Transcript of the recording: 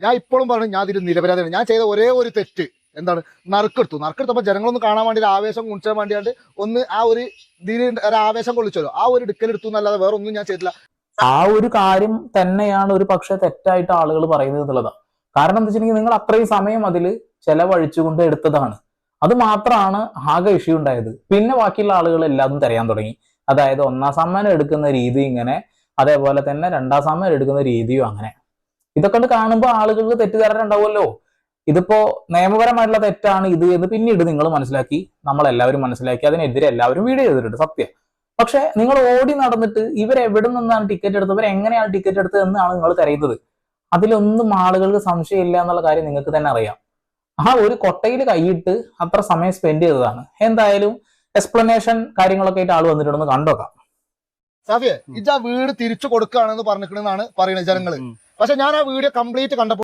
ഞാൻ ഇപ്പോഴും പറഞ്ഞു ഞാൻ ഇതിൽ നിരപരാധിയാണ്. ഞാൻ ചെയ്ത ഒരേ ഒരു തെറ്റ് എന്താണ്, നറുക്കെടുത്തപ്പോൾ ജനങ്ങളൊന്ന് കാണാൻ വേണ്ടി ഒരു ആവേശം കുണിച്ചാൻ വേണ്ടിയാണ്ട് ഒന്ന് ആ ഒരു ഇതിൽ ഒരു ആവേശം കൊള്ളിച്ചല്ലോ, ആ ഒരു എടുക്കലെടുത്തു എന്നല്ലാതെ വേറെ ഒന്നും ഞാൻ ചെയ്തില്ല. ആ ഒരു കാര്യം തന്നെയാണ് ഒരു പക്ഷെ തെറ്റായിട്ട് ആളുകൾ പറയുന്നത് എന്നുള്ളതാണ്. കാരണം എന്താ വെച്ചിട്ടുണ്ടെങ്കിൽ നിങ്ങൾ അത്രയും സമയം അതിൽ ചെലവഴിച്ചുകൊണ്ട് എടുത്തതാണ്. അത് മാത്രമാണ് ആകെ ഇഷ്യൂ ഉണ്ടായത്. പിന്നെ ബാക്കിയുള്ള ആളുകൾ എല്ലാതും തിരയാൻ തുടങ്ങി. അതായത് ഒന്നാം സമ്മാനം എടുക്കുന്ന രീതി ഇങ്ങനെ, അതേപോലെ തന്നെ രണ്ടാം സമ്മാനം എടുക്കുന്ന രീതിയും അങ്ങനെ. ഇതൊക്കെ കാണുമ്പോൾ ആളുകൾക്ക് തെറ്റിദ്ധാരണ ഉണ്ടാവുമല്ലോ. ഇതിപ്പോ നിയമപരമായിട്ടുള്ള തെറ്റാണ് ഇത് എന്ന് പിന്നീട് നിങ്ങൾ മനസ്സിലാക്കി, നമ്മളെല്ലാവരും മനസ്സിലാക്കി, അതിനെതിരെ എല്ലാവരും വീഡിയോ ചെയ്തിട്ടുണ്ട്, സത്യം. പക്ഷെ നിങ്ങൾ ഓടി നടന്നിട്ട് ഇവരെവിടെ നിന്നാണ് ടിക്കറ്റ് എടുത്തത്, ഇവരെങ്ങനെയാണ് ടിക്കറ്റ് എടുത്തത് എന്നാണ് നിങ്ങൾ തിരയുന്നത്. അതിലൊന്നും ആളുകൾക്ക് സംശയമില്ല എന്നുള്ള കാര്യം നിങ്ങൾക്ക് തന്നെ അറിയാം. ആ ഒരു കൊട്ടയിൽ കൈയിട്ട് അത്ര സമയം സ്പെൻഡ് ചെയ്തതാണ്. എന്തായാലും എക്സ്പ്ലനേഷൻ കാര്യങ്ങളൊക്കെ ആയിട്ട് ആൾ വന്നിട്ടുണ്ടെന്ന് കണ്ടോക്കാം. സാഫിയെ, ഇത് ആ വീട് തിരിച്ചു കൊടുക്കുകയാണെന്ന് പറഞ്ഞിട്ടുണ്ടെന്നാണ് പറയുന്നത് ജനങ്ങള്. പക്ഷെ ഞാൻ ആ വീഡിയോ കംപ്ലീറ്റ് കണ്ടപ്പോൾ